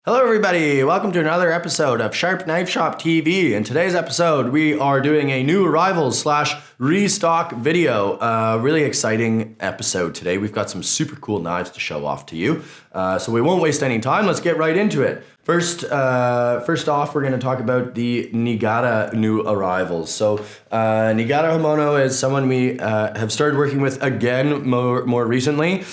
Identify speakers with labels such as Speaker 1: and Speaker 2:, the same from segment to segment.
Speaker 1: Hello everybody, welcome to another episode of Sharp Knife Shop TV. In today's episode, we are doing a new arrivals / restock video. Really exciting episode today. We've got some super cool knives to show off to you. So we won't waste any time, let's get right into it. First off, we're going to talk about the Nigara new arrivals. So Nigara Hamono is someone we have started working with again more recently.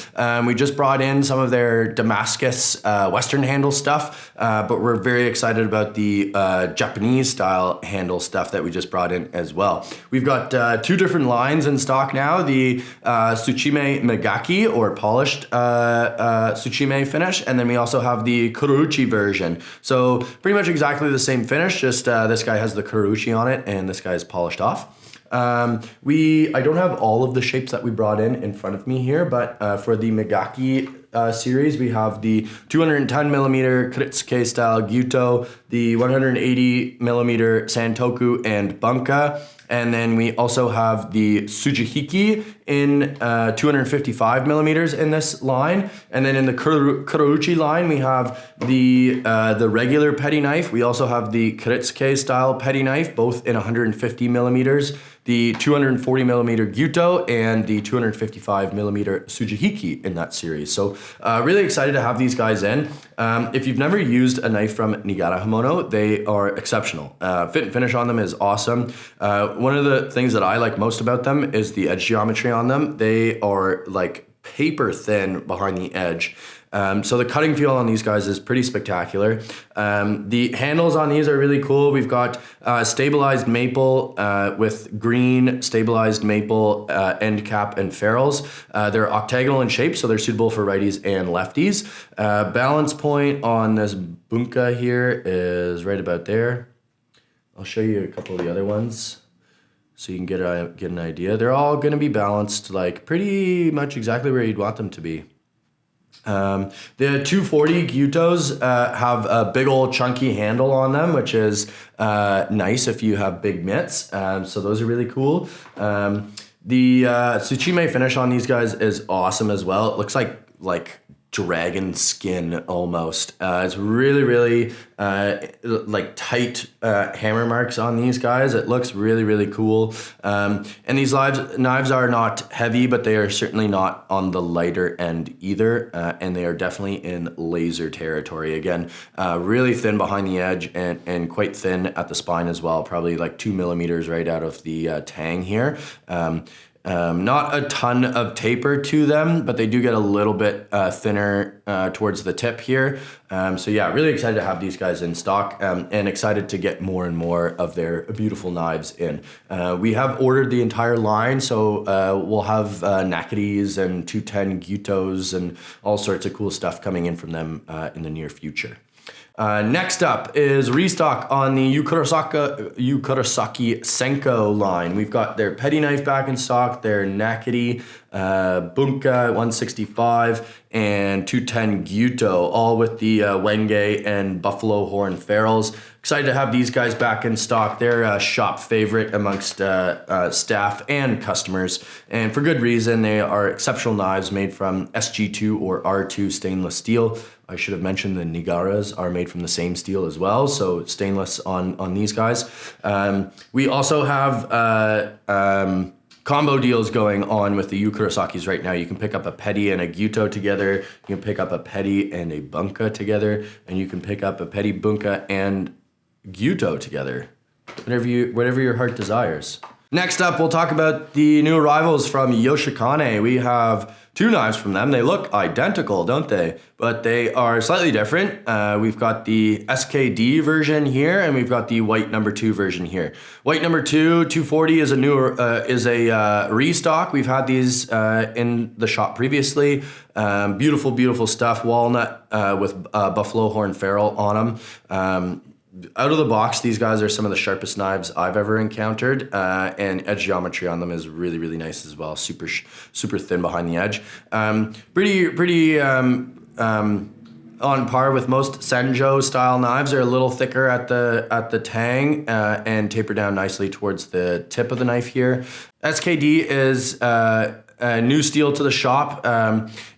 Speaker 1: We just brought in some of their Damascus Western handle stuff, but we're very excited about the Japanese style handle stuff that we just brought in as well. We've got two different lines in stock now, the Tsuchime Megaki or polished Tsuchime finish, and then we also have the Kurouchi version. So pretty much exactly the same finish, just this guy has the Kurouchi on it and this guy is polished off. I don't have all of the shapes that we brought in front of me here, but for the Megaki series, we have the 210 millimeter Kurosaki style Gyuto, the 180 millimeter Santoku and Bunka, and then we also have the Tsujihiki in 255 millimeters in this line. And then in the Kurouchi line, we have the regular petty knife. We also have the Kurosaki style petty knife, both in 150 millimeters, the 240 millimeter Gyuto, and the 255 millimeter Tsujihiki in that series. So really excited to have these guys in. If you've never used a knife from Nigara Hamono, they are exceptional. Fit and finish on them is awesome. One of the things that I like most about them is the edge geometry on them. They are like paper thin behind the edge. So the cutting feel on these guys is pretty spectacular. The handles on these are really cool. We've got stabilized maple with green stabilized maple end cap and ferrules. They're octagonal in shape, so they're suitable for righties and lefties. Balance point on this bunka here is right about there. I'll show you a couple of the other ones so you can get an idea. They're all going to be balanced like pretty much exactly where you'd want them to be. The 240 Gyutos have a big old chunky handle on them, which is nice if you have big mitts. So those are really cool. The Tsuchime finish on these guys is awesome as well. It looks like dragon skin almost. It's really like tight hammer marks on these guys. It looks really cool. And these knives are not heavy, but they are certainly not on the lighter end either. And they are definitely in laser territory. Again, really thin behind the edge and quite thin at the spine as well. Probably like 2 millimeters right out of the tang here. Not a ton of taper to them, but they do get a little bit thinner towards the tip here. So yeah, really excited to have these guys in stock and excited to get more and more of their beautiful knives in. We have ordered the entire line, so we'll have Nakiris and 210 Gyutos and all sorts of cool stuff coming in from them in the near future. Next up is restock on the KUORSAKI Senko line. We've got their petty knife back in stock, their Nakiri, Bunka 165, and 210 Gyuto, all with the Wenge and buffalo horn ferrules. Excited to have these guys back in stock. They're a shop favorite amongst staff and customers, and for good reason. They are exceptional knives made from SG2 or R2 stainless steel. I should have mentioned the Nigaras are made from the same steel as well, so stainless on these guys. We also have combo deals going on with the KUORSAKIs right now. You can pick up a petty and a Gyuto together, you can pick up a petty and a Bunka together, and you can pick up a petty Bunka and Gyuto together, whatever your heart desires. Next up, we'll talk about the new arrivals from Yoshikane. We have two knives from them. They look identical, don't they? But they are slightly different. We've got the SKD version here, and we've got the white number 2 version here. White number 2, 240 is a restock. We've had these in the shop previously. Beautiful stuff. Walnut with buffalo horn ferrule on them. Out of the box, these guys are some of the sharpest knives I've ever encountered, and edge geometry on them is really nice as well. Super thin behind the edge. Pretty on par with most Senjo style knives. They're a little thicker at the tang and taper down nicely towards the tip of the knife here. SKD is new steel to the shop.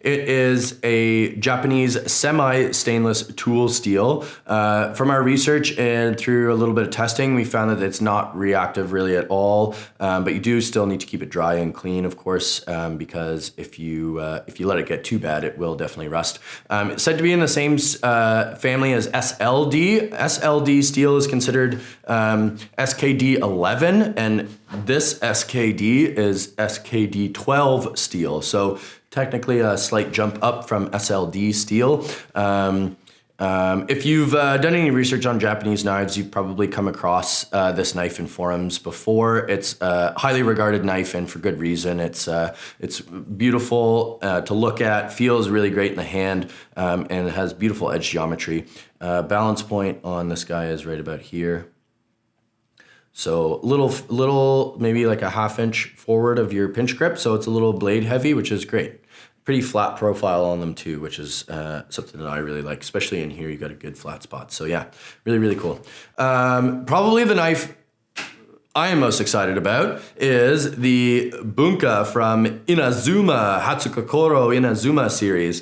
Speaker 1: It is a Japanese semi-stainless tool steel. From our research and through a little bit of testing, we found that it's not reactive really at all. But you do still need to keep it dry and clean, of course, because if you let it get too bad, it will definitely rust. It's said to be in the same family as SLD. SLD steel is considered SKD 11, and this SKD is SKD 12 steel. So technically a slight jump up from SLD steel. If you've done any research on Japanese knives, you've probably come across this knife in forums before. It's a highly regarded knife, and for good reason. It's beautiful to look at, feels really great in the hand, and it has beautiful edge geometry. Balance point on this guy is right about here. So little, maybe like a 1/2 inch forward of your pinch grip. So it's a little blade heavy, which is great. Pretty flat profile on them too, which is something that I really like, especially in here. You got a good flat spot. So yeah, really, really cool. Probably the knife I am most excited about is the Bunka from Inazuma, Hatsukokoro Inazuma series.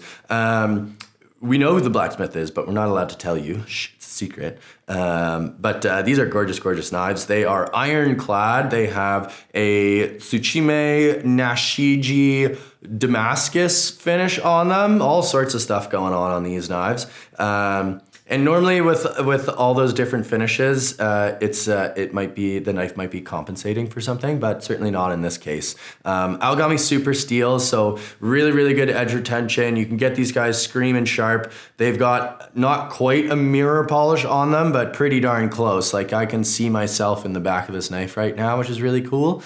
Speaker 1: We know who the blacksmith is, but we're not allowed to tell you. Shh, it's a secret. But these are gorgeous, gorgeous knives. They are ironclad. They have a Tsuchime Nashiji Damascus finish on them. All sorts of stuff going on these knives. And normally with all those different finishes, the knife might be compensating for something, but certainly not in this case. Aogami Super Steel, so really, really good edge retention. You can get these guys screaming sharp. They've got not quite a mirror polish on them, but pretty darn close. Like I can see myself in the back of this knife right now, which is really cool.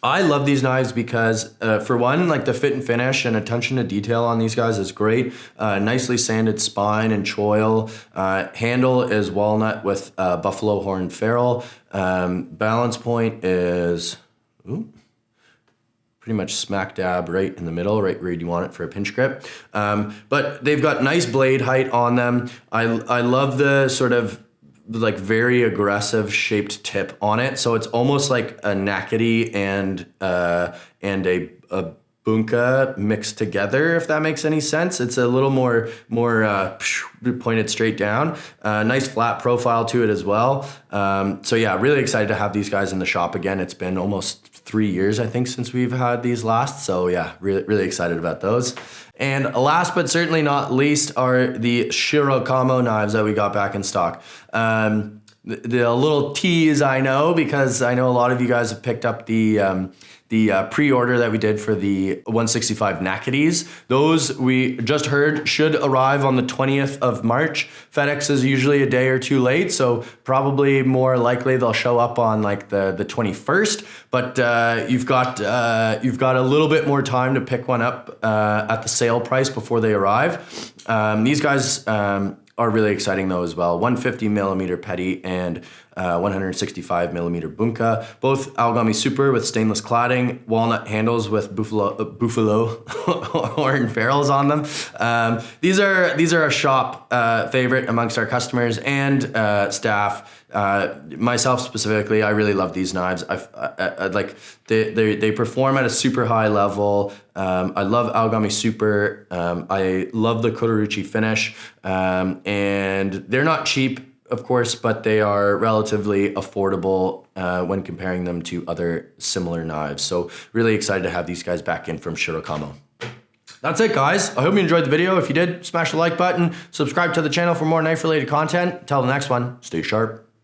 Speaker 1: I love these knives because, for one, like the fit and finish and attention to detail on these guys is great. Nicely sanded spine and choil. Handle is walnut with buffalo horn ferrule. Balance point is pretty much smack dab right in the middle, right where you want it for a pinch grip. But they've got nice blade height on them. I love the sort of like very aggressive shaped tip on it. So it's almost like a nakedi and a bunka mixed together, if that makes any sense. It's a little more pointed straight down. Nice flat profile to it as well. So yeah, really excited to have these guys in the shop again. It's been almost 3 years, I think, since we've had these last. So yeah, really, really excited about those. And last but certainly not least are the Shiro Kamo knives that we got back in stock. The little tease I know, because I know a lot of you guys have picked up the pre-order that we did for the 165 Nakedis. Those we just heard should arrive on the 20th of March. FedEx is usually a day or two late, so probably more likely they'll show up on like the 21st. But you've got a little bit more time to pick one up at the sale price before they arrive. These guys are really exciting though as well. 150 millimeter petty and 165 millimeter bunka. Both Aogami Super with stainless cladding, walnut handles with buffalo horn ferrules on them. These are a shop favorite amongst our customers and staff. Myself specifically, I really love these knives. I like they perform at a super high level. I love Aogami Super. I love the Kotoruchi finish, and they're not cheap, of course, but they are relatively affordable when comparing them to other similar knives. So really excited to have these guys back in from Shiro Kamo. That's it, guys. I hope you enjoyed the video. If you did, smash the like button, subscribe to the channel for more knife-related content. Until the next one, stay sharp.